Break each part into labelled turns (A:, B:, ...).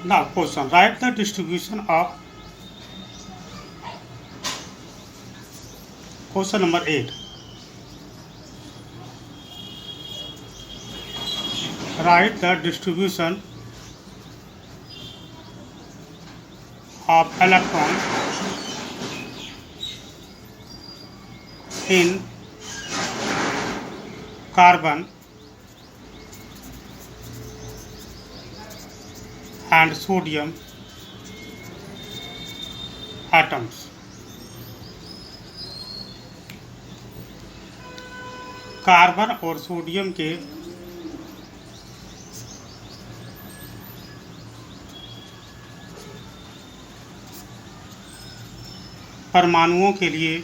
A: Now question, write the distribution of question number 8. Write the distribution of electrons in carbon and sodium atoms. Carbon और sodium के परमाणुओं के लिए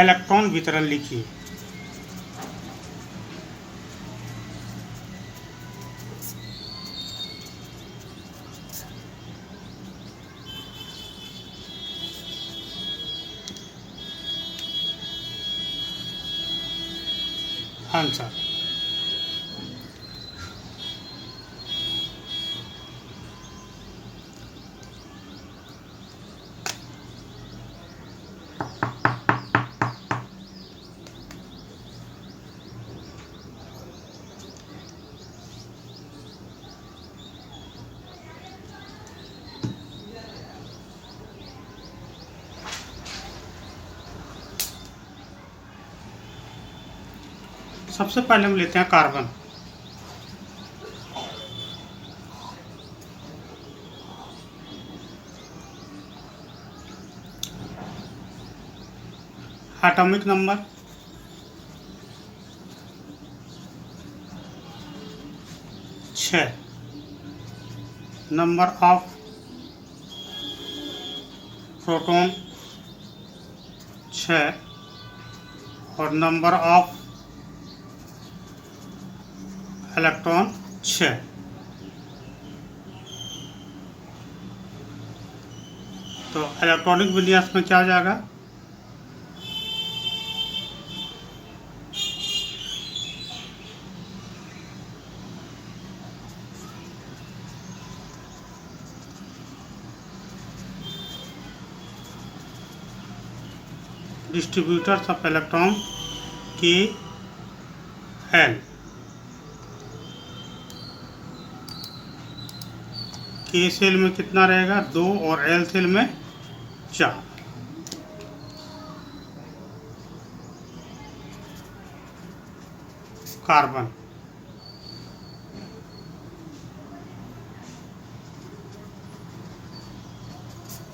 A: electron वितरण लिखिए। आंसर सबसे पहले हम लेते हैं carbon. Atomic number 6, number of proton 6 और नंबर ऑफ इलेक्ट्रॉन 6। तो इलेक्ट्रॉनिक विन्यास में क्या आ जाएगा? डिस्ट्रीब्यूटर्स ऑफ इलेक्ट्रॉन के एल। के सेल में कितना रहेगा? 2 और एल सेल में 4। कार्बन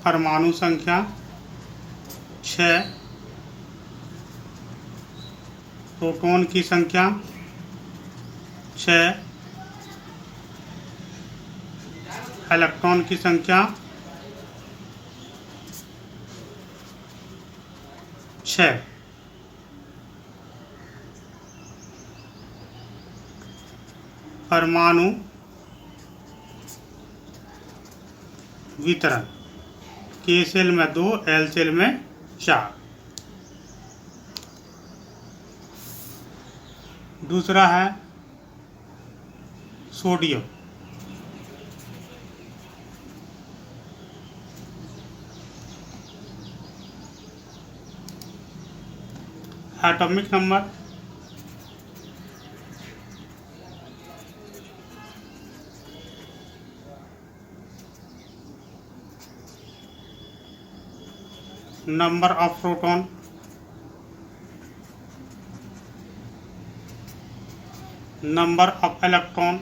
A: परमाणु संख्या 6, प्रोटॉन की संख्या 6, इलेक्ट्रॉन की संख्या 6। परमाणु वितरण के सेल में 2, एल सेल में 4। दूसरा है sodium. Atomic number 6, number of proton 11, number of electron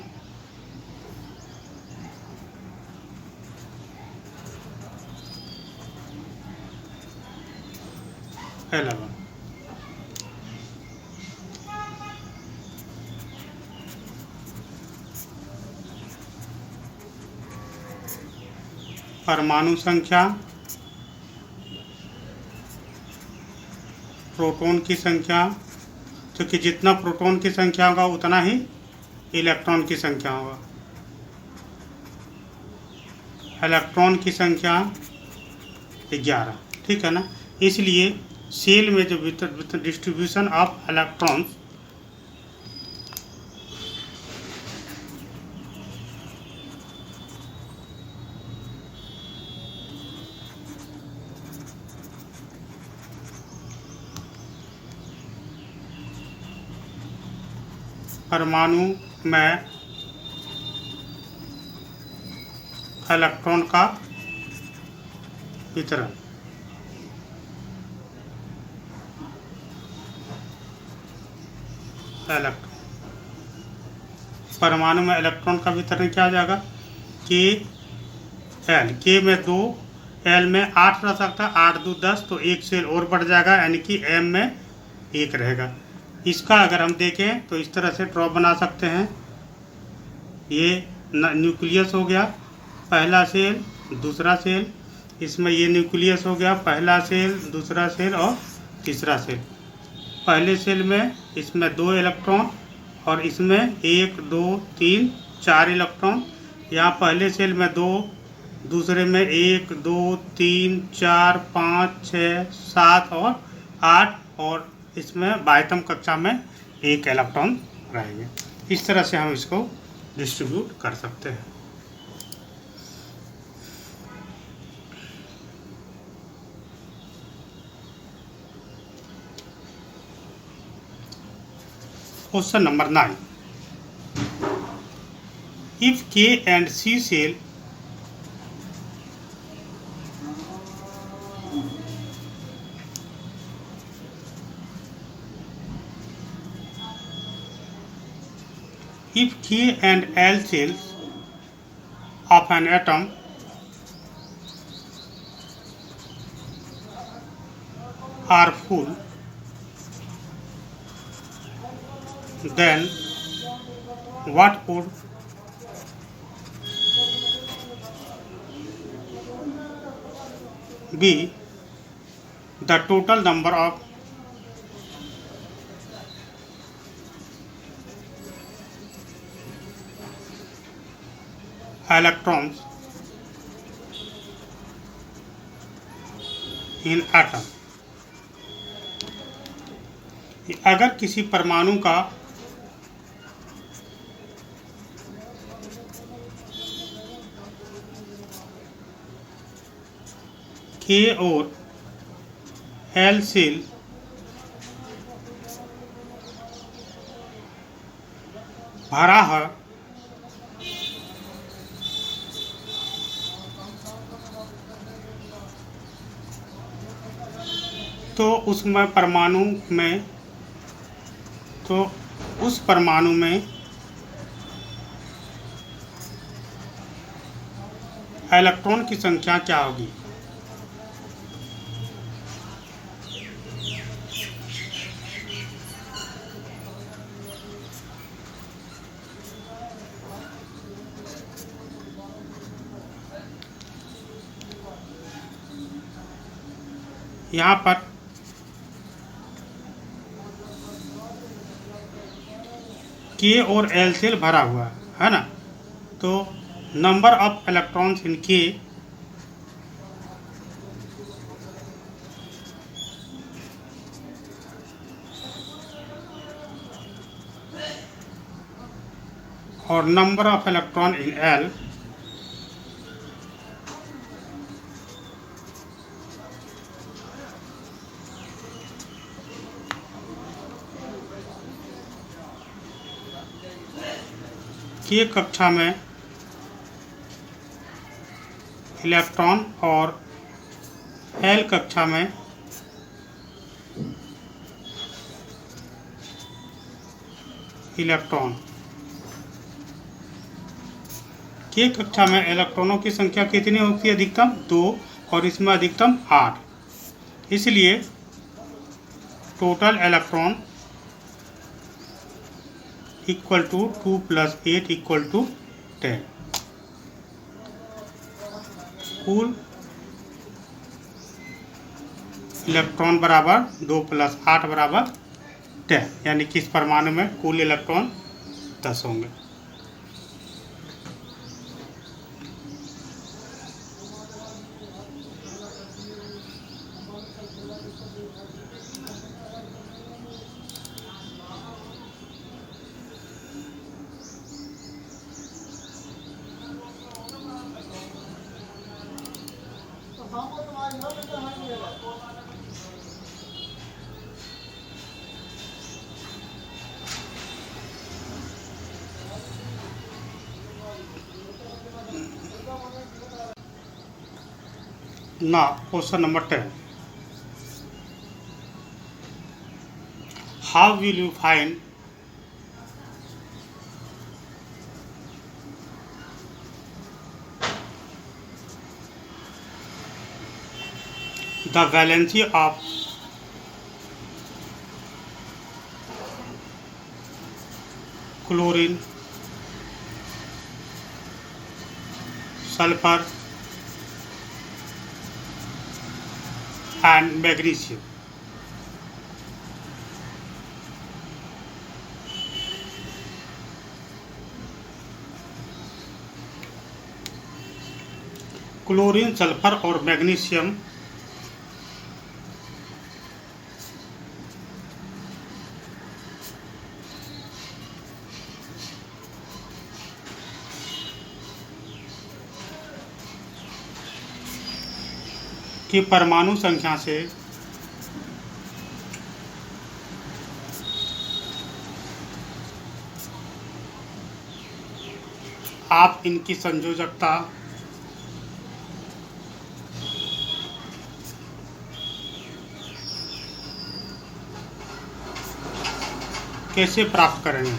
A: 11। परमाणु संख्या, प्रोटॉन की संख्या, क्योंकि जितना प्रोटॉन की संख्या होगा उतना ही इलेक्ट्रॉन की संख्या होगा। इलेक्ट्रॉन की संख्या 11, ठीक है ना। इसलिए सेल में जो डिस्ट्रीब्यूशन ऑफ इलेक्ट्रॉन्स परमाणु में इलेक्ट्रॉन का वितरण। परमाणु में इलेक्ट्रॉन का वितरण क्या आ जाएगा? के एल, के में 2, एल में 8 रह सकता है, 8 2 10, तो एक सेल और बढ़ जाएगा, यानी कि एम में 1 रहेगा। इसका अगर हम देखें तो इस तरह से ड्रॉप बना सकते हैं। ये न्यूक्लियस हो गया, पहला सेल, दूसरा सेल, इसमें ये न्यूक्लियस हो गया, पहला सेल, दूसरा सेल और तीसरा सेल। पहले सेल में इसमें 2 इलेक्ट्रॉन और इसमें 1 2 3 4 इलेक्ट्रॉन। यहाँ पहले सेल में 2, दूसरे में 1 2 3 4 5 6 7 और 8, और इसमें बाह्यतम कक्षा में 1 इलेक्ट्रॉन रहेंगे। इस तरह से हम इसको डिस्ट्रीब्यूट कर सकते हैं। Question number 9. If K and C cell and L cells of an atom are full, then what would be the total number of electrons in atom? अगर किसी परमाणु का K और L सेल भरा है तो उसमें परमाणु में, तो उस परमाणु में इलेक्ट्रॉन की संख्या क्या होगी? यहाँ पर K और L सेल भरा हुआ है ना, तो number of electrons in K और number of electron in L K कक्षा में इलेक्ट्रॉन और L कक्षा में इलेक्ट्रॉन। K कक्षा में इलेक्ट्रॉनों की संख्या कितनी होती है? अधिकतम 2 और इसमें अधिकतम 8, इसलिए total electron equal to 2 + 8 equal to 10। कुल इलेक्ट्रॉन बराबर 2 + 8 बराबर 10, यानी कि इस परमाणु में कुल इलेक्ट्रॉन 10 होंगे। Now, question number 10. How will you find the valency of chlorine, sulfur and magnesium? Chlorine, sulphur और मैग्नीशियम की परमाणु संख्या से आप इनकी संयोजकता कैसे प्राप्त करेंगे?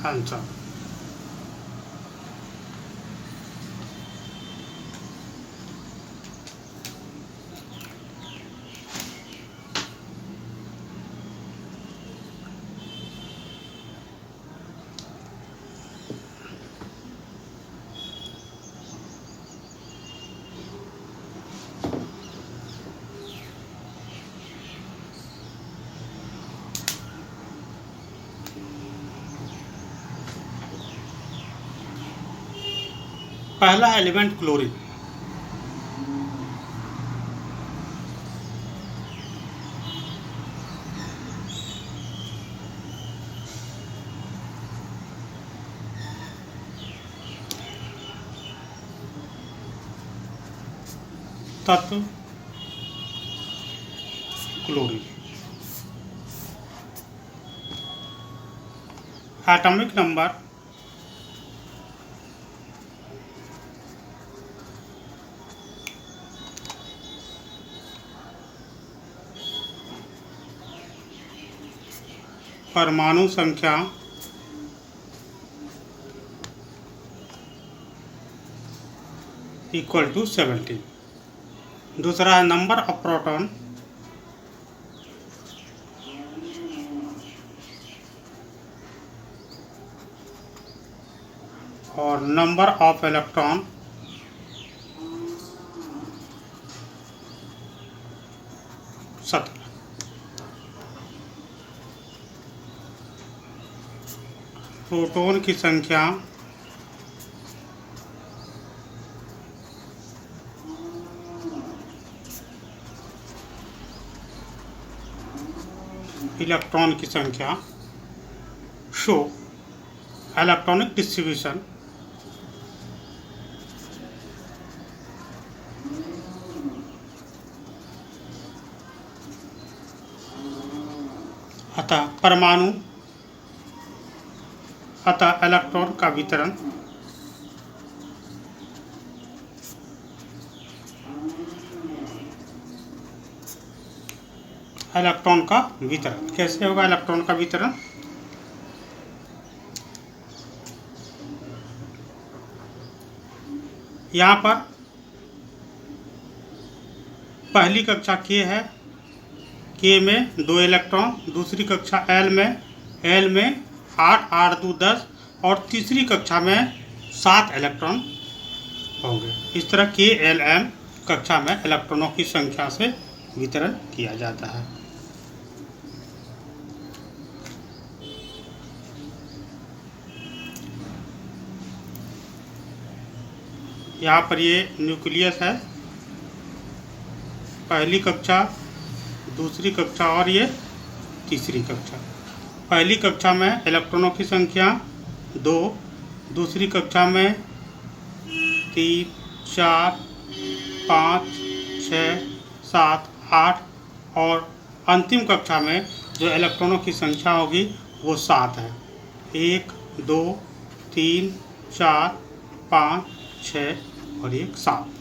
A: आंसर पहला एलिमेंट क्लोरीन, तत्व क्लोरीन, एटॉमिक नंबर 17, परमाणु संख्या इक्वल टू 17। दूसरा है नंबर ऑफ प्रोटॉन और नंबर ऑफ इलेक्ट्रॉन प्रोटॉन की संख्या इलेक्ट्रॉन की संख्या शो इलेक्ट्रॉनिक डिस्ट्रीब्यूशन अतः इलेक्ट्रॉन का वितरण कैसे होगा? इलेक्ट्रॉन का वितरण यहाँ पर पहली कक्षा के है, के में 2 इलेक्ट्रॉन, दूसरी कक्षा एल में 8, 8 2 10 और तीसरी कक्षा में 7 इलेक्ट्रॉन होंगे। इस तरह के एल एम कक्षा में इलेक्ट्रॉनों की संख्या से वितरण किया जाता है। यहाँ पर ये न्यूक्लियस है, पहली कक्षा, दूसरी कक्षा और ये तीसरी कक्षा। पहली कक्षा में इलेक्ट्रॉनों की संख्या 2, दूसरी कक्षा में 3, 4, 5, 6, 7, 8 और अंतिम कक्षा में जो इलेक्ट्रॉनों की संख्या होगी वो 7 है। 1 2 3 4 5 6 और 7।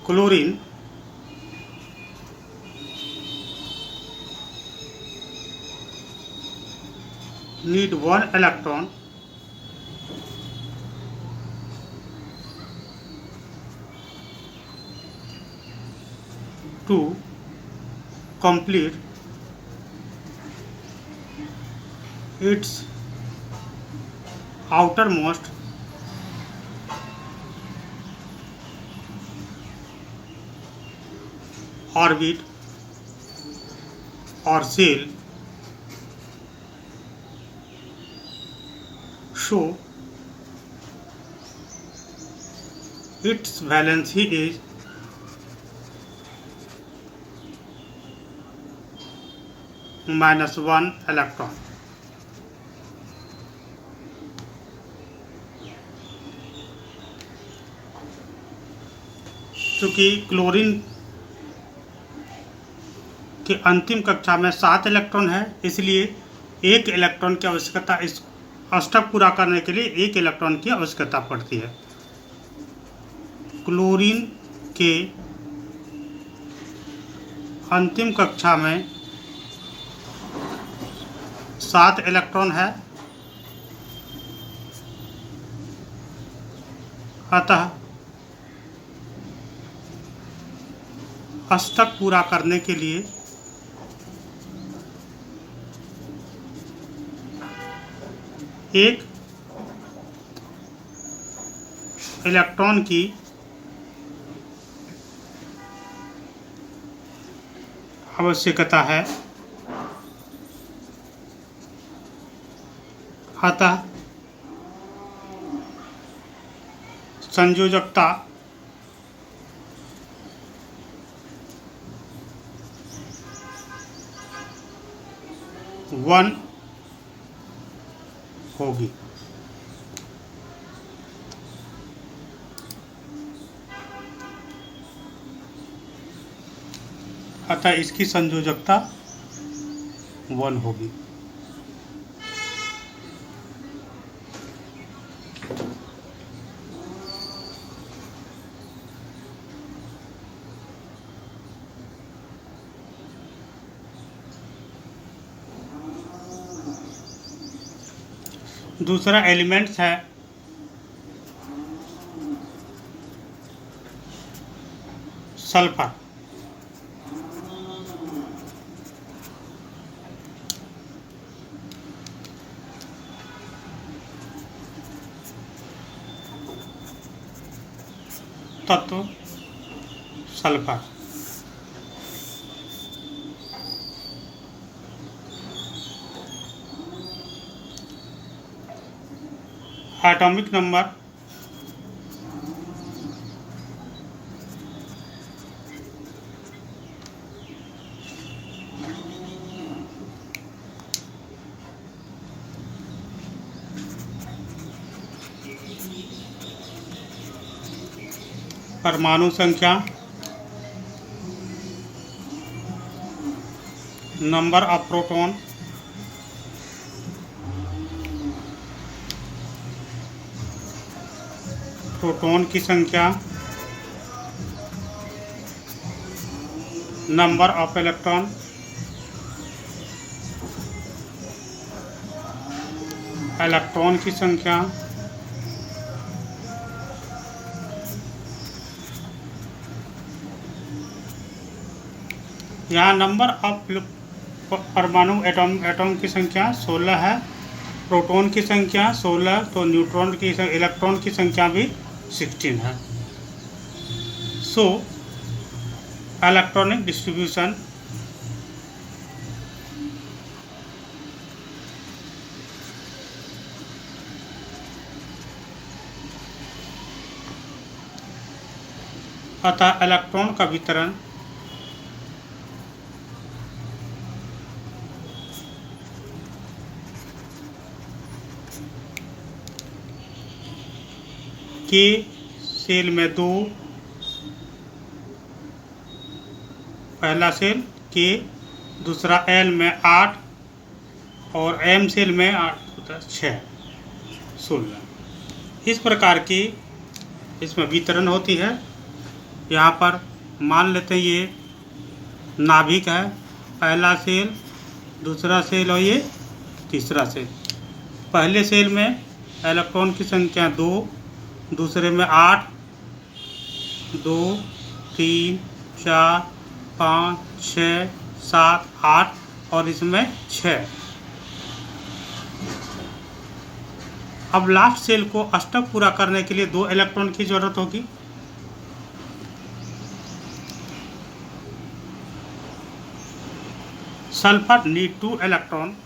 A: Chlorine need 1 electron to complete its outermost orbit or shell. So its valency is -1 electron. चूँकि क्लोरीन के अंतिम कक्षा में 7 इलेक्ट्रॉन है, इसलिए 1 इलेक्ट्रॉन की आवश्यकता, इस अष्टक पूरा करने के लिए 1 इलेक्ट्रॉन की आवश्यकता पड़ती है। क्लोरीन के अंतिम कक्षा में 7 इलेक्ट्रॉन है, अतः अष्टक पूरा करने के लिए एक इलेक्ट्रॉन की आवश्यकता है, अतः संयोजकता वन होगी। अतः इसकी संयोजकता 1 होगी। दूसरा एलिमेंट्स है सल्फर। तत्व सल्फर एटॉमिक नंबर परमाणु संख्या, नंबर ऑफ प्रोटॉन, प्रोटॉन की संख्या, नंबर ऑफ इलेक्ट्रॉन, इलेक्ट्रॉन की संख्या, यहाँ नंबर ऑफ परमाणु एटॉम की संख्या 16 है प्रोटॉन की संख्या 16, तो न्यूट्रॉन की इलेक्ट्रॉन की संख्या भी 16 है। सो इलेक्ट्रॉनिक डिस्ट्रीब्यूशन अतः इलेक्ट्रॉन का वितरण के सेल में 2, पहला सेल के, दूसरा एल में 8 और एम सेल में 8 6 16। इस प्रकार की इसमें वितरण होती है। यहाँ पर मान लेते हैं ये नाभिक है, पहला सेल, दूसरा सेल और ये तीसरा सेल। पहले सेल में इलेक्ट्रॉन की संख्या 2, दूसरे में 8, 2 3 4 5 6 7 8 और इसमें 6। अब लास्ट सेल को अष्टक पूरा करने के लिए 2 इलेक्ट्रॉन की जरूरत होगी। Sulphur need 2 electron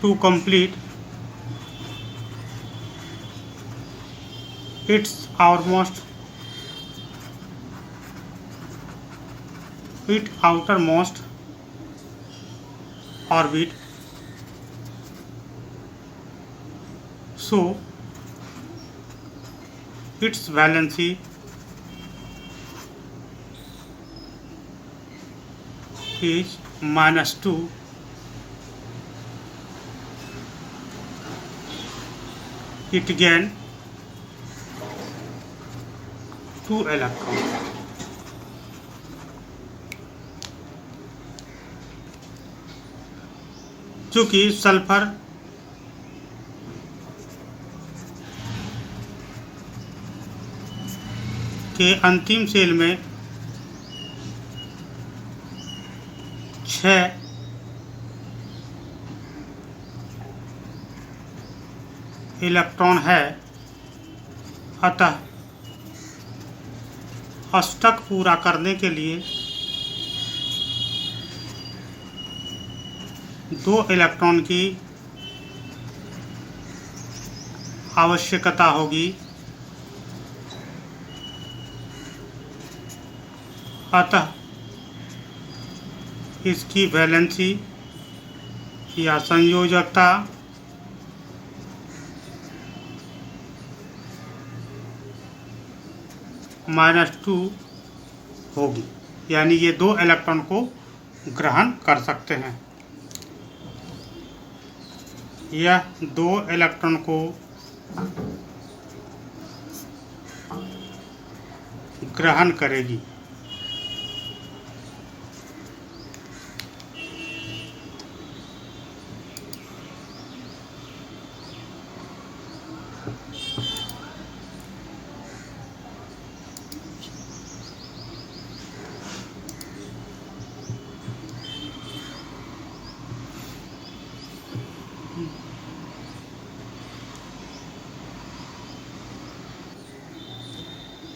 A: to complete its outermost orbit. So its valency is -2, it gain 2 electrons। चूँकि सल्फर के अंतिम सेल में 6 इलेक्ट्रॉन है, अतः अष्टक पूरा करने के लिए 2 इलेक्ट्रॉन की आवश्यकता होगी। अतः इसकी वैलेंसी या संयोजकता -2 होगी, यानी ये 2 इलेक्ट्रॉन को ग्रहण कर सकते हैं। यह 2 इलेक्ट्रॉन को ग्रहण करेगी।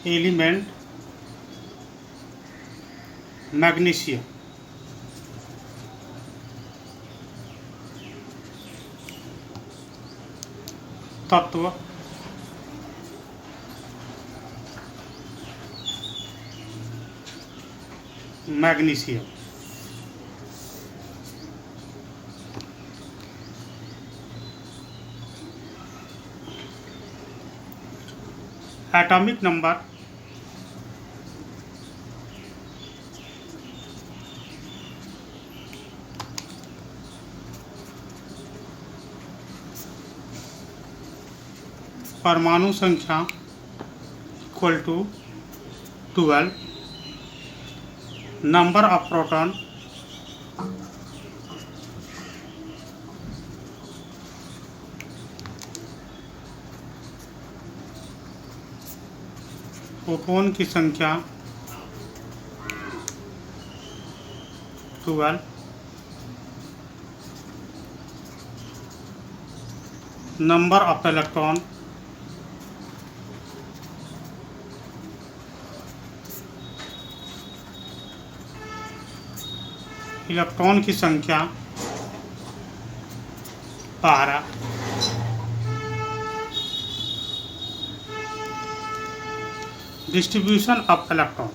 A: एलिमेंट मैग्नीशियम, तत्व मैग्नीशियम। एटॉमिक नंबर परमाणु संख्या equal to 12, number of proton proton की संख्या 12, नंबर ऑफ इलेक्ट्रॉन की संख्या 12, डिस्ट्रीब्यूशन ऑफ इलेक्ट्रॉन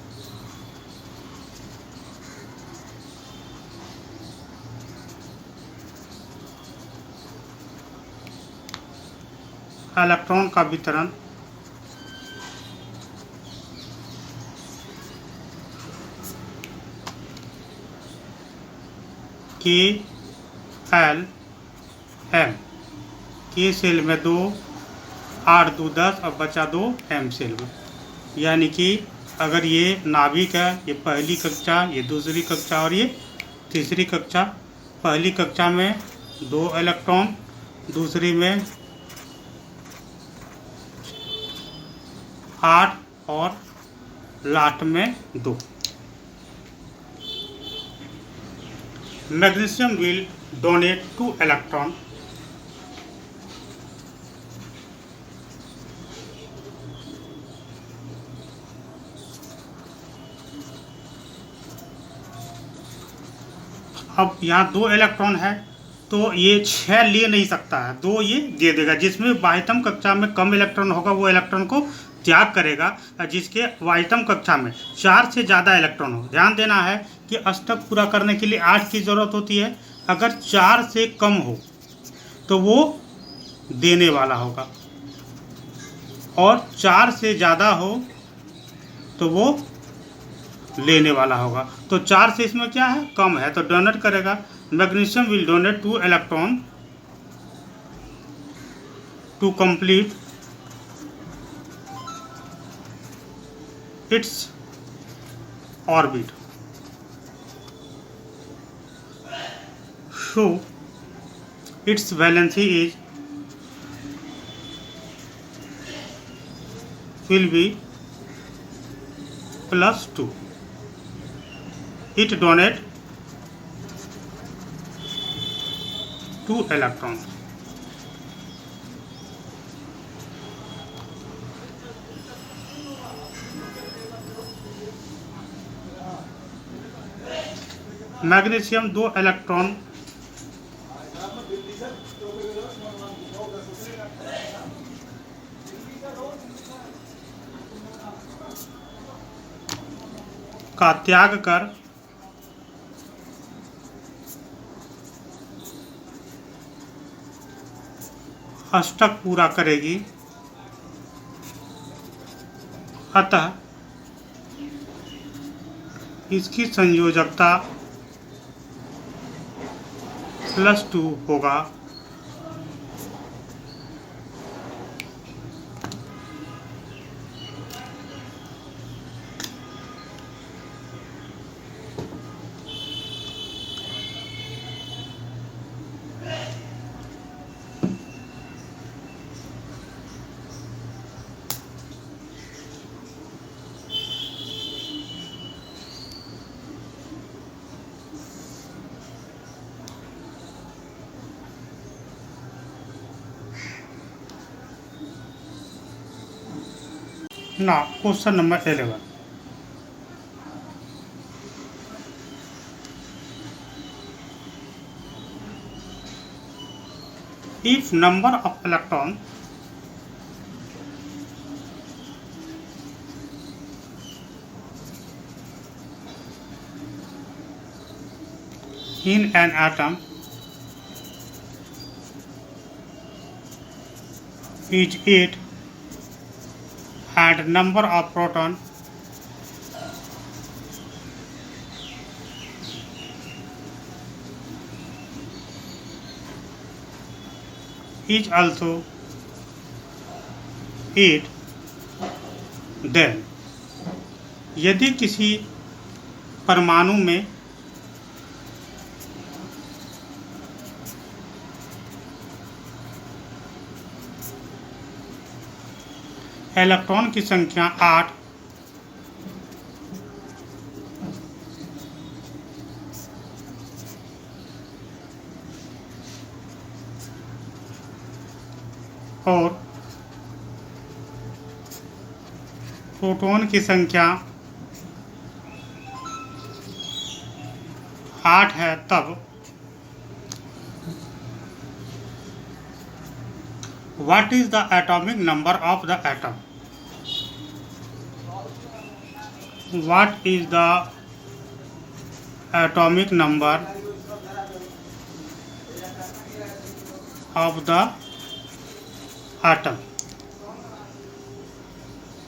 A: का वितरण के एल एम, के सेल में 2, 8 2 10 और बचा 2 एम सेल में। यानी कि अगर ये नाभिक है, ये पहली कक्षा, ये दूसरी कक्षा और ये तीसरी कक्षा। पहली कक्षा में 2 इलेक्ट्रॉन, दूसरी में 8 और लास्ट में 2। मैग्नीशियम विल डोनेट 2 इलेक्ट्रॉन अब यहाँ 2 इलेक्ट्रॉन है तो ये 6 ले नहीं सकता है, 2 ये दे देगा। जिसमें बाह्यतम कक्षा में कम इलेक्ट्रॉन होगा वो इलेक्ट्रॉन को त्याग करेगा, जिसके वाह्यतम कक्षा में 4 से ज़्यादा इलेक्ट्रॉन हो। ध्यान देना है कि अष्टक पूरा करने के लिए 8 की ज़रूरत होती है। अगर 4 से कम हो तो वो देने वाला होगा और 4 से ज़्यादा हो तो वो लेने वाला होगा। तो 4 से इसमें क्या है, कम है, तो डोनेट करेगा। Magnesium will donate 2 electron to complete its orbit. So its valency will be +2. It donate 2 electrons. Magnesium 2 electron का त्याग कर अष्टक पूरा करेगी। अतः इसकी संयोजकता +2 होगा। Now, question number 11. If number of electrons in an atom is 8 and number of proton is also 8, then यदि किसी परमाणु में इलेक्ट्रॉन की संख्या 8 प्रोटॉन की संख्या 8 है तब what is the atomic number of the atom? What is the atomic number of the atom?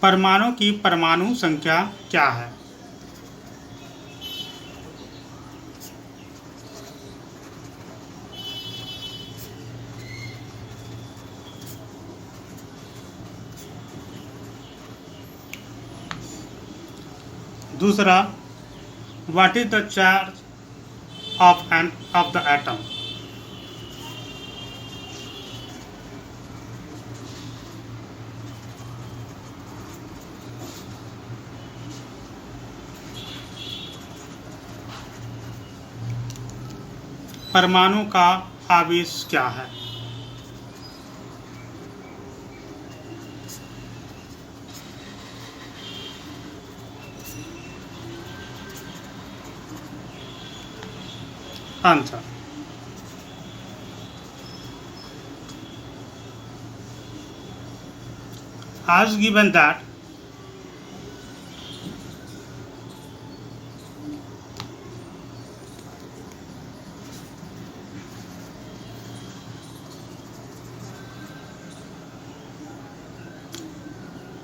A: परमाणु की परमाणु संख्या क्या है? दूसरा, what is the charge of the atom? परमाणु का आवेश क्या है? Answer as given that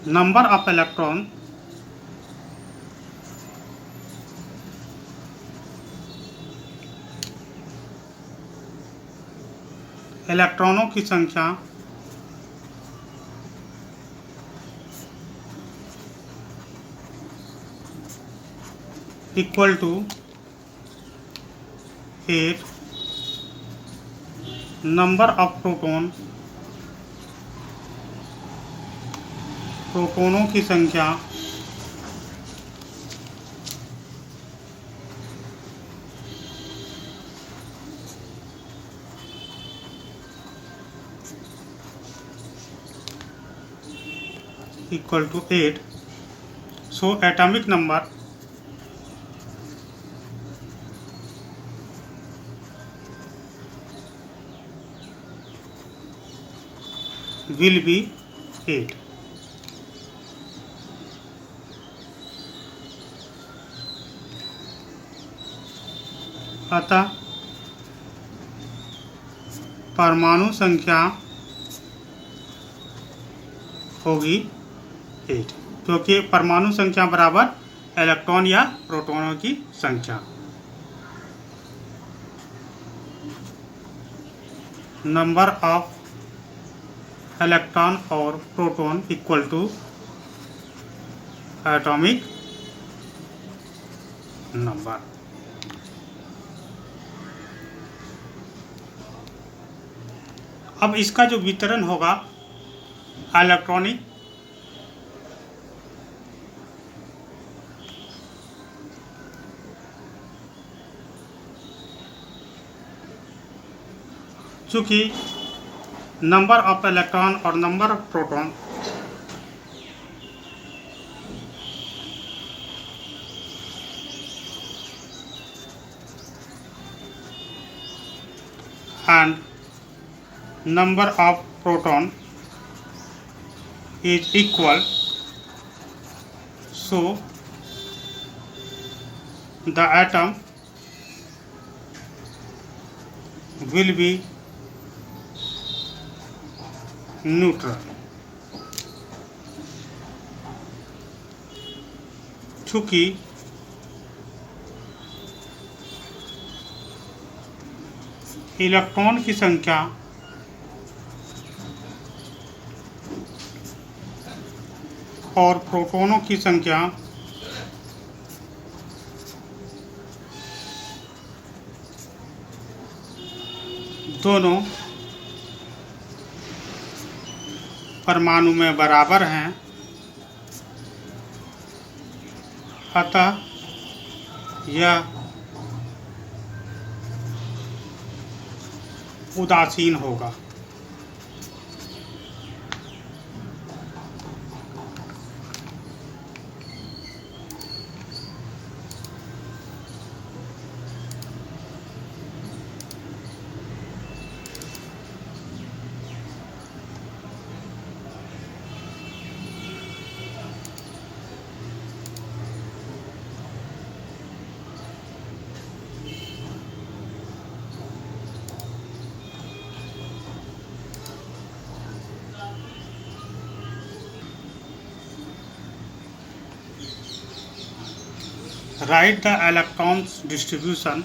A: number of electron इलेक्ट्रॉनों की संख्या इक्वल टू 8 नंबर ऑफ प्रोटोनों की संख्या equal to 8. So atomic number will be 8. अतः परमाणु संख्या होगी 8, क्योंकि परमाणु संख्या बराबर इलेक्ट्रॉन या प्रोटॉनों की संख्या। नंबर ऑफ इलेक्ट्रॉन और proton equal to atomic number. अब इसका जो वितरण होगा इलेक्ट्रॉनिक चूँकि नंबर ऑफ इलेक्ट्रॉन और number of proton and number of proton is equal, so the atom will be neutral. चूँकि इलेक्ट्रॉन की संख्या और प्रोटॉनों की संख्या दोनों परमाणु में बराबर हैं, अतः यह उदासीन होगा। Right the electrons distribution.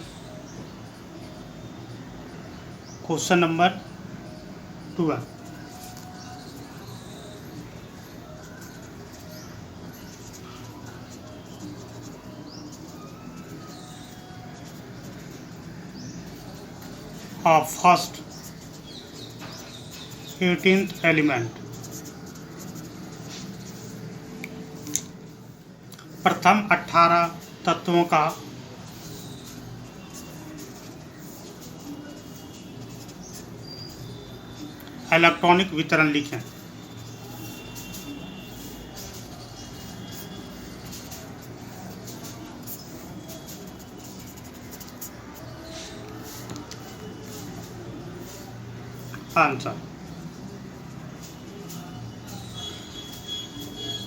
A: Question number 12। First 18th element. प्रथम 18 तत्वों का इलेक्ट्रॉनिक वितरण लिखें। आंसर।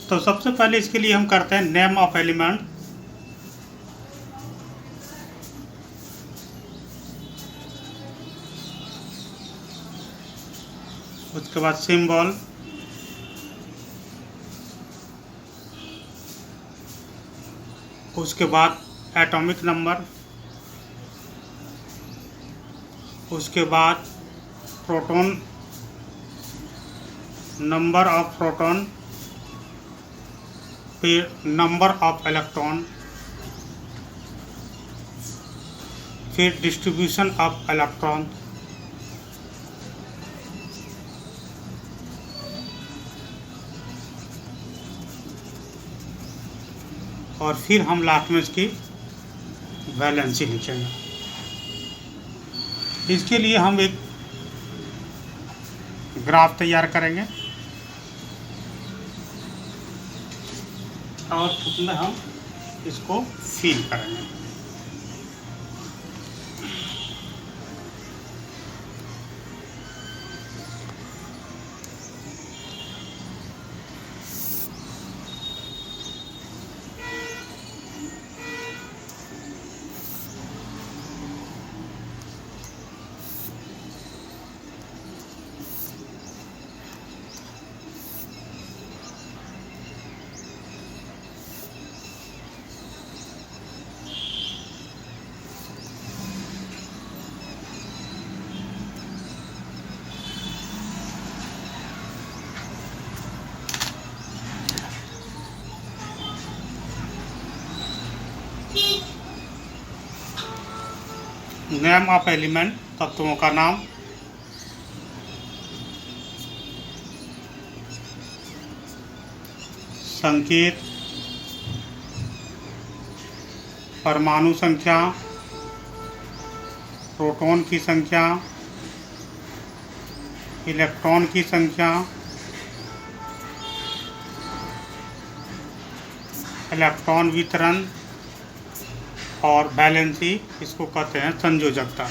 A: तो सबसे पहले इसके लिए हम करते हैं नेम ऑफ एलिमेंट। उसके बाद सिंबल, उसके बाद एटॉमिक नंबर, उसके बाद प्रोटॉन, नंबर ऑफ प्रोटॉन, फिर नंबर ऑफ इलेक्ट्रॉन, फिर डिस्ट्रीब्यूशन ऑफ इलेक्ट्रॉन, और फिर हम लास्ट में इसकी वैलेंसी लिखेंगे। इसके लिए हम एक ग्राफ तैयार करेंगे और उसमें हम इसको फिल करेंगे। नेम ऑफ एलिमेंट, तत्वों का नाम। संकेत, परमाणु संख्या, प्रोटॉन की संख्या, इलेक्ट्रॉन की संख्या, इलेक्ट्रॉन वितरण और वैलेंसी, इसको कहते हैं संयोजकता।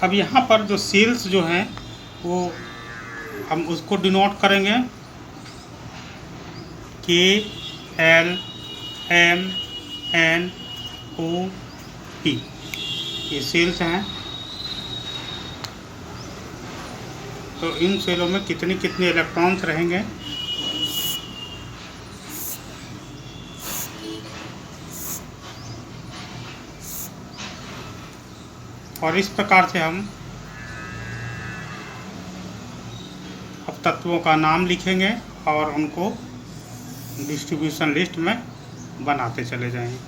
A: अब यहाँ पर जो सेल्स जो हैं वो हम उसको डिनोट करेंगे KLMNOP, ये सेल्स हैं। तो इन सेलों में कितने कितने इलेक्ट्रॉन्स रहेंगे और इस प्रकार से हम अब तत्वों का नाम लिखेंगे और उनको डिस्ट्रीब्यूशन लिस्ट में बनाते चले जाएंगे।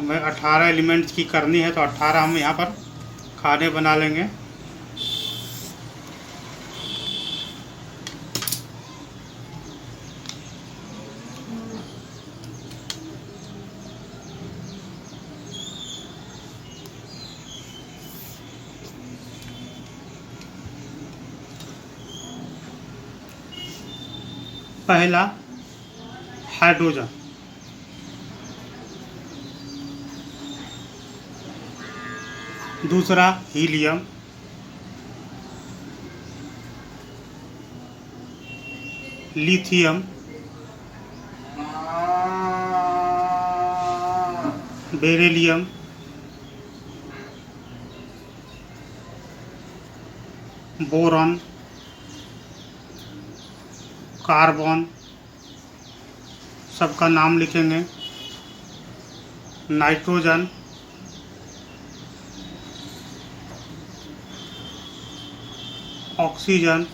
A: हमें 18 एलिमेंट्स की करनी है, तो 18 हम यहाँ पर खाने बना लेंगे। पहला हाइड्रोजन, दूसरा helium, lithium, beryllium, boron, carbon, सबका नाम लिखेंगे, nitrogen, oxygen,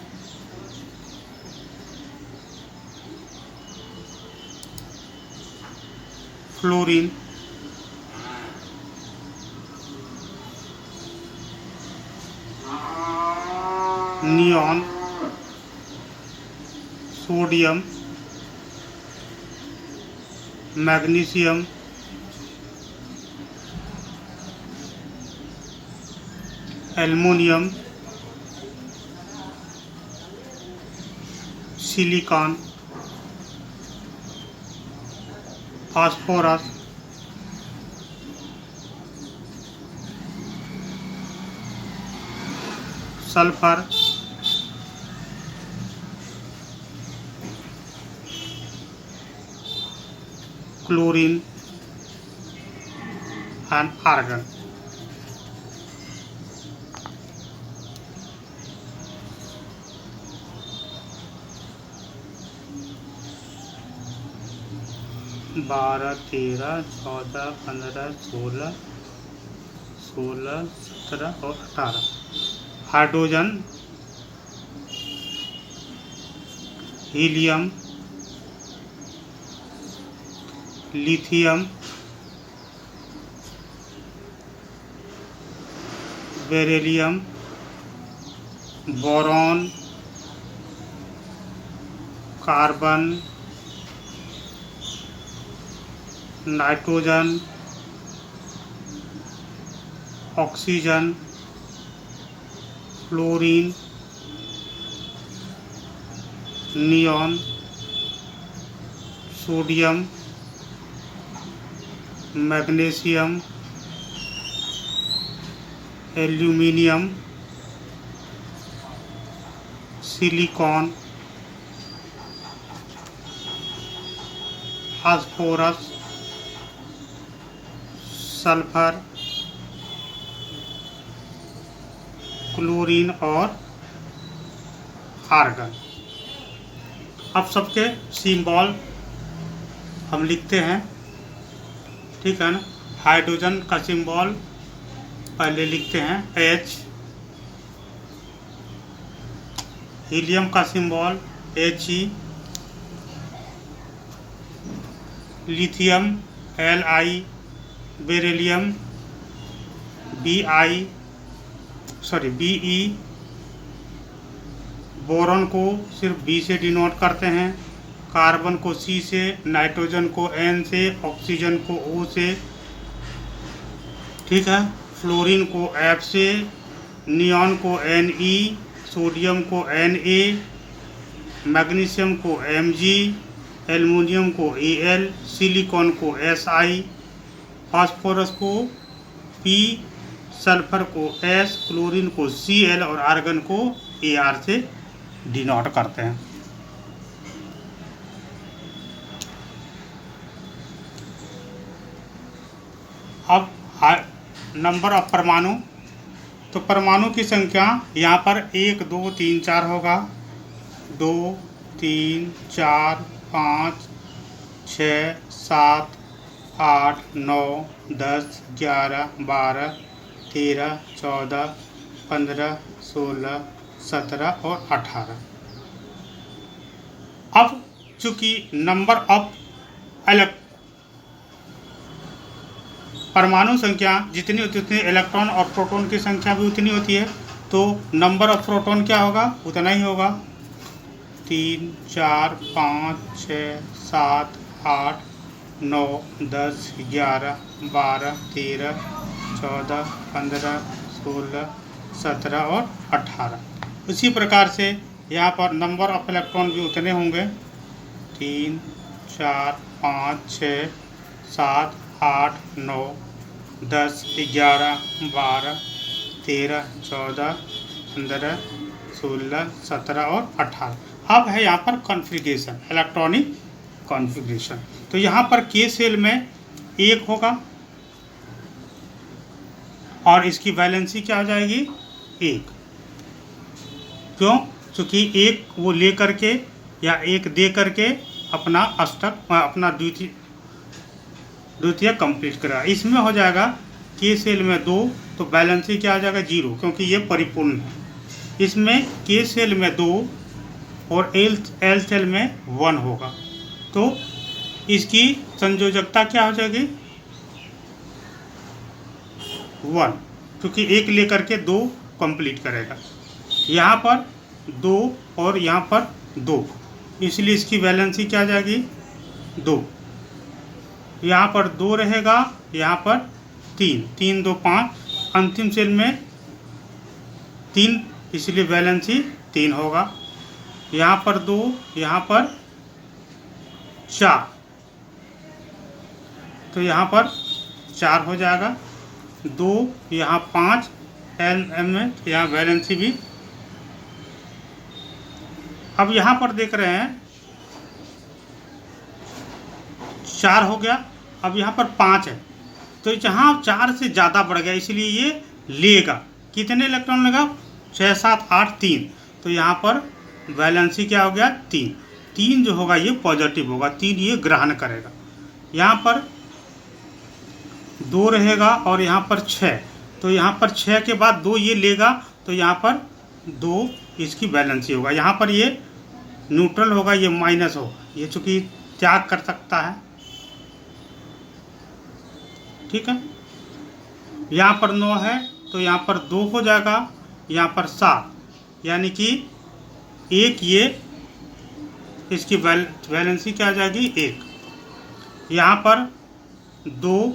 A: fluorine, neon, sodium, magnesium, aluminium, silicon, phosphorus, sulphur, chlorine and argon. बारह, 13, 14, 15, 16, 17 और 18। Hydrogen, helium, lithium, beryllium, boron, carbon, nitrogen, oxygen, fluorine, neon, sodium, magnesium, aluminium, silicon, phosphorus, sulphur, chlorine और argon. अब सबके symbol हम लिखते हैं, ठीक है ना। हाइड्रोजन का सिंबल पहले लिखते हैं H, हीलियम का symbol He, lithium Li, beryllium Be, boron को सिर्फ B से डिनोट करते हैं, कार्बन को C से, नाइट्रोजन को N से, ऑक्सीजन को O से, ठीक है। फ्लोरीन को F से, नियॉन को Ne, सोडियम को Na, मैग्नीशियम को Mg, एल्युमिनियम को Al, सिलिकॉन को Si, फास्फोरस को P, सल्फर को S, क्लोरीन को Cl और आर्गन को Ar से डिनोट करते हैं। अब नंबर ऑफ परमाणु, तो परमाणु की संख्या यहाँ पर 1, 2, 3, 4 होगा। 2, 3, 4, 5, 6, 7, 8, 9, 10, 11, 12, 13, 14, 15, 16, 17 और 18। अब चूंकि नंबर ऑफ परमाणु संख्या जितनी होती है उतनी इलेक्ट्रॉन और प्रोटॉन की संख्या भी उतनी होती है, तो नंबर ऑफ प्रोटॉन क्या होगा, उतना ही होगा। 3 4 5 6 7 8 9 10 11 12 13 14 15 16 17 और 18। उसी प्रकार से यहाँ पर नंबर ऑफ इलेक्ट्रॉन भी उतने होंगे। 3 4 5 6 7 8 9 10 11 12 13 14 15 16 17 और 18। अब है यहाँ पर कॉन्फ़िगरेशन, इलेक्ट्रॉनिक कॉन्फ़िगरेशन। तो यहाँ पर के सेल में 1 होगा और इसकी वैलेंसी क्या हो जाएगी, 1। क्यों? क्योंकि 1 वो ले करके या 1 दे करके अपना अष्टक अपना द्वितीय कंप्लीट करा। इसमें हो जाएगा के सेल में 2, तो बैलेंसी क्या आ जाएगा, 0, क्योंकि ये परिपूर्ण है। इसमें के सेल में 2 और एल सेल में 1 होगा, तो इसकी संयोजकता क्या हो जाएगी, 1, क्योंकि 1 लेकर के 2 कंप्लीट करेगा। यहाँ पर 2 और यहाँ पर 2, इसलिए इसकी वैलेंसी क्या आ जाएगी, 2। यहाँ पर 2 रहेगा, यहाँ पर 3, 3 2 5, अंतिम सेल में 3, इसलिए वैलेंसी 3 होगा। यहाँ पर 2, यहाँ पर 4, तो यहाँ पर 4 हो जाएगा। 2 यहाँ 5 एल एम में, यहाँ वैलेंसी भी। अब यहाँ पर देख रहे हैं 4 हो गया, अब यहाँ पर 5 है, तो जहाँ 4 से ज़्यादा बढ़ गया, इसलिए ये लेगा। कितने इलेक्ट्रॉन लेगा, 6 7 8 3, तो यहाँ पर वैलेंसी क्या हो गया, 3। 3 जो होगा ये पॉजिटिव होगा, 3 ये ग्रहण करेगा। यहाँ पर 2 रहेगा और यहाँ पर 6, तो यहाँ पर 6 के बाद 2 ये लेगा, तो यहाँ पर 2 इसकी वैलेंसी होगा। यहाँ पर ये न्यूट्रल होगा, ये माइनस होगा, ये चूँकि त्याग कर सकता है, ठीक है। यहाँ पर 9 है, तो यहाँ पर 2 हो जाएगा, यहाँ पर 7, यानी कि 1 ये इसकी वैलेंसी क्या आ जाएगी, 1। यहाँ पर 2,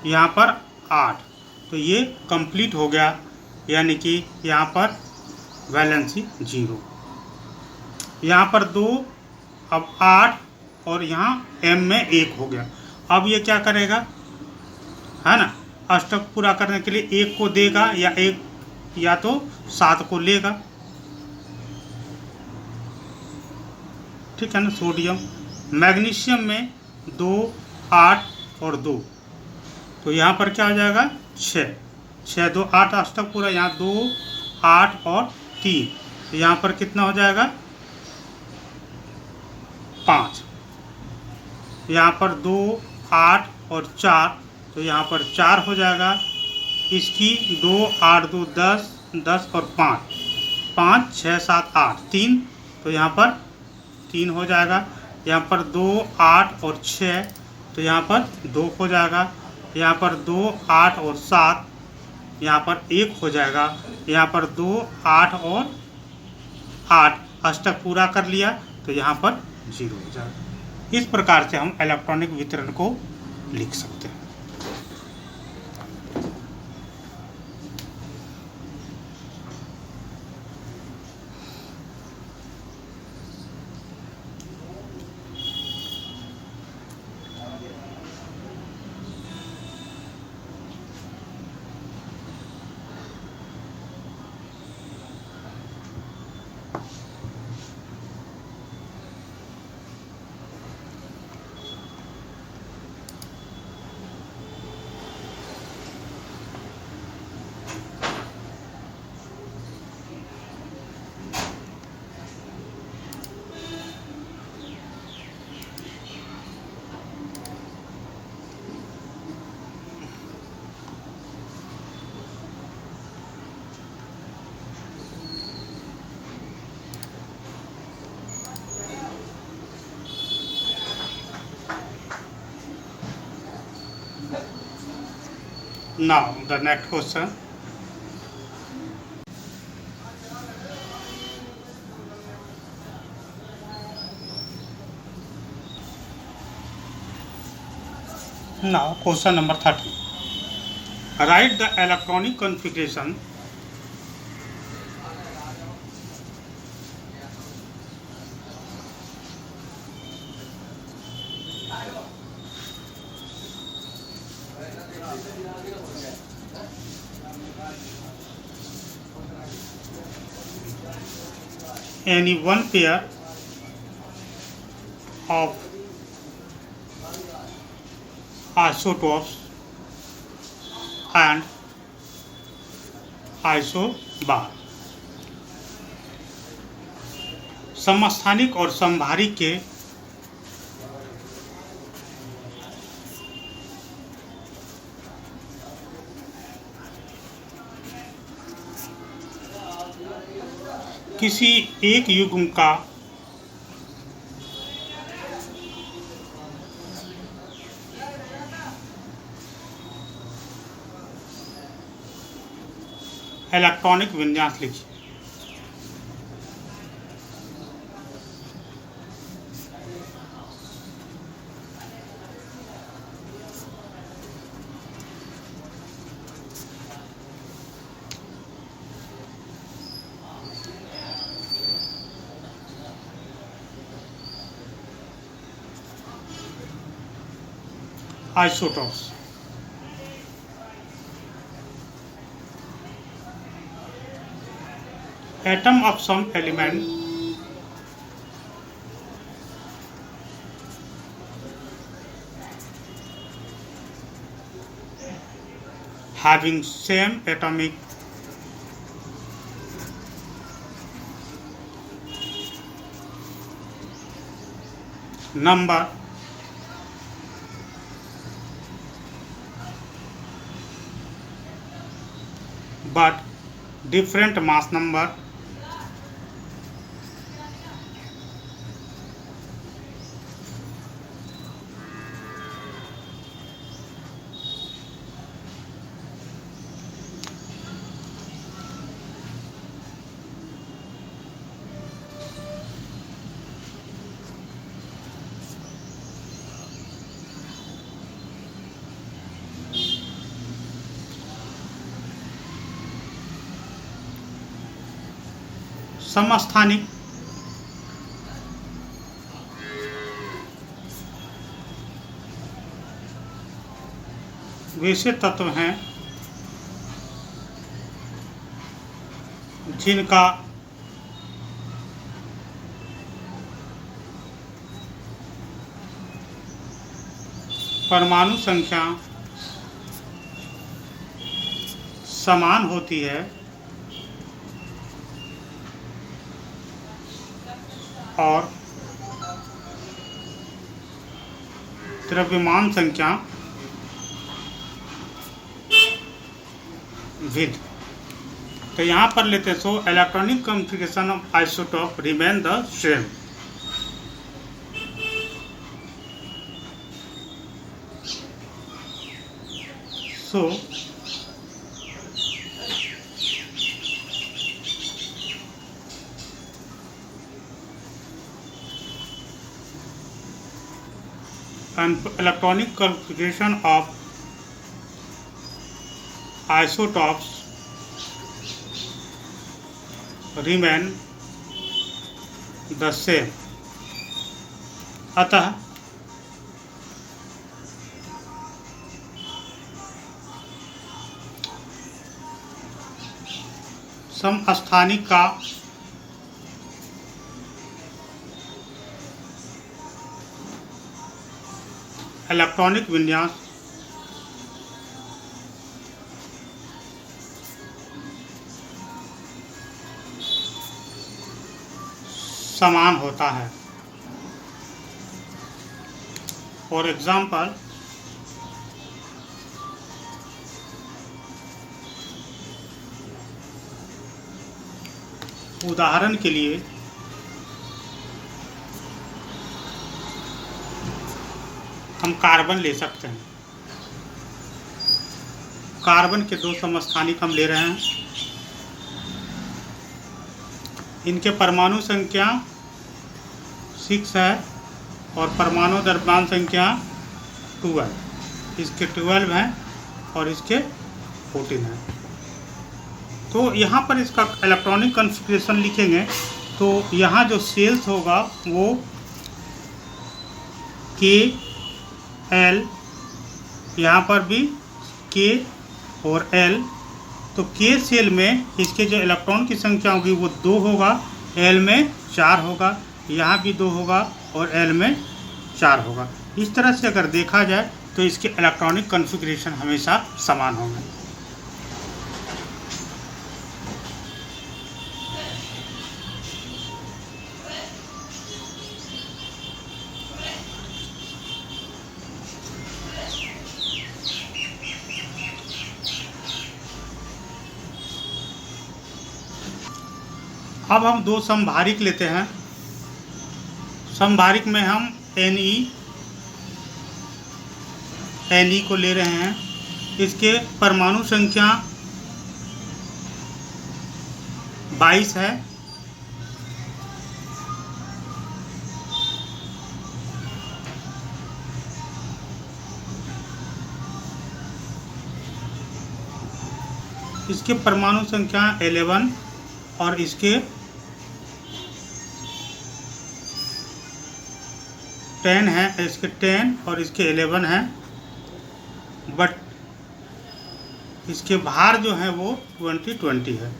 A: यहाँ पर 8, तो ये कंप्लीट हो गया, यानी कि यहाँ पर वैलेंसी 0। यहाँ पर 2, अब 8 और यहाँ m में 1 हो गया। अब ये क्या करेगा, है ना, अष्टक पूरा करने के लिए 1 को देगा या 1 या तो 7 को लेगा, ठीक है ना। सोडियम मैग्नीशियम में 2 8 और 2, तो यहाँ पर क्या हो जाएगा, 6 6 2 8 अष्टक पूरा, यहाँ 2 8 और 3, तो यहाँ पर कितना हो जाएगा, 5। यहाँ पर 2 8 और 4, तो यहाँ पर 4 हो जाएगा। इसकी 2 8 2 10 10 और 5 5 6 7 8 3, तो यहाँ पर 3 हो जाएगा। यहाँ पर 2 8 और 6, तो यहाँ पर 2 हो जाएगा। यहाँ पर 2 8 और 7, यहाँ पर 1 हो जाएगा। यहाँ पर 2 8 और 8 अष्टक पूरा कर लिया, तो यहाँ पर 0 हो जाएगा। इस प्रकार से हम इलेक्ट्रॉनिक वितरण को लिख सकते हैं। Now the next question. Now question number 30. Write the electronic configuration any one pair of isotopes and isobar. समस्थानिक और समभारी के किसी एक युग्म का इलेक्ट्रॉनिक विन्यास लिखिए। Isotopes. Atom of some element having same atomic number but different mass number समस्थानिक वैसे तत्व हैं जिनका परमाणु संख्या समान होती है और द्रव्यमान संख्या भिन्न। तो यहाँ पर लेते हैं so electronic configuration of isotope remain the same. So electronic configuration of isotopes remain the same। अतः समस्थानिक का इलेक्ट्रॉनिक विन्यास समान होता है। फॉर एग्जाम्पल उदाहरण के लिए हम कार्बन ले सकते हैं। कार्बन के 2 समस्थानिक हम ले रहे हैं। इनके परमाणु संख्या 6 है और परमाणु द्रव्यमान संख्या 12। इसके 12 हैं और इसके 14 हैं। तो यहाँ पर इसका इलेक्ट्रॉनिक कॉन्फ़िगरेशन लिखेंगे तो यहाँ जो सेल्स होगा वो KL, यहाँ पर भी K और L। तो K सेल में इसके जो इलेक्ट्रॉन की संख्या होगी वो 2 होगा, L में 4 होगा, यहाँ भी 2 होगा और L में 4 होगा। इस तरह से अगर देखा जाए तो इसके इलेक्ट्रॉनिक कॉन्फ़िगरेशन हमेशा समान होंगे। अब हम 2 समभारिक लेते हैं। समभारिक में हम Ne को ले रहे हैं। इसके परमाणु संख्या 22 है। इसके परमाणु संख्या 11 और इसके 10 है। इसके 10 और इसके 11 है, बट इसके भार जो है वो 20 है।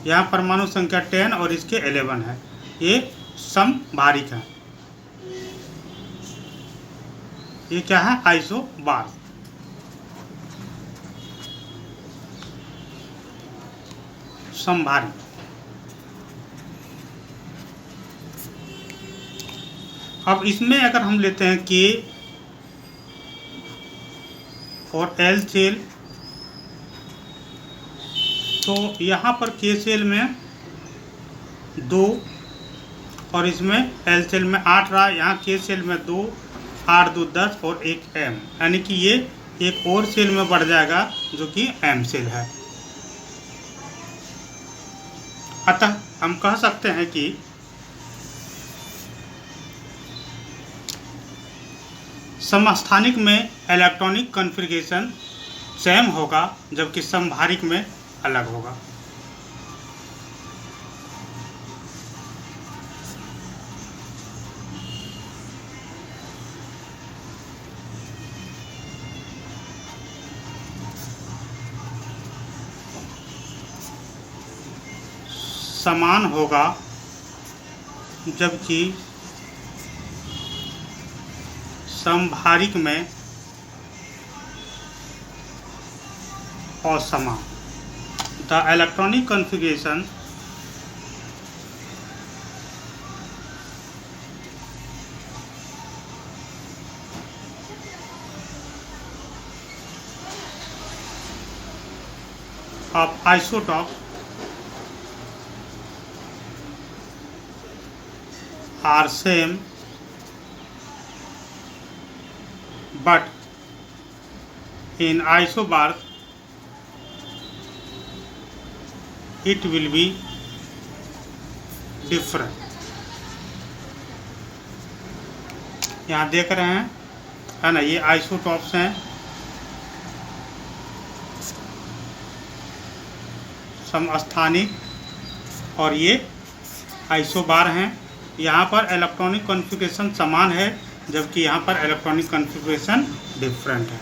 A: यहाँ परमाणु संख्या 10 और इसके 11 है। ये समभारिक है। ये क्या है? आइसोबार। समभारिक। अब इसमें अगर हम लेते हैं K और L सेल, तो यहाँ पर K सेल में 2 और इसमें L सेल में 8 रहा। यहाँ K सेल में 2, 8 2 10 और एक M, यानी कि ये एक और सेल में बढ़ जाएगा जो कि M सेल है। अतः हम कह सकते हैं कि समस्थानिक में इलेक्ट्रॉनिक कॉन्फ़िगरेशन सेम होगा जबकि समभारिक में अलग होगा। समान होगा जबकि समभारिक में असमान। The electronic configuration of isotope are same but in isobars it will be different। यहाँ देख रहे हैं है ना, ये आइसोटॉप्स हैं, समस्थानिक, और ये आइसोबार हैं। यहाँ पर इलेक्ट्रॉनिक कॉन्फ़िगरेशन समान है जबकि यहाँ पर इलेक्ट्रॉनिक कॉन्फ़िगरेशन डिफरेंट है।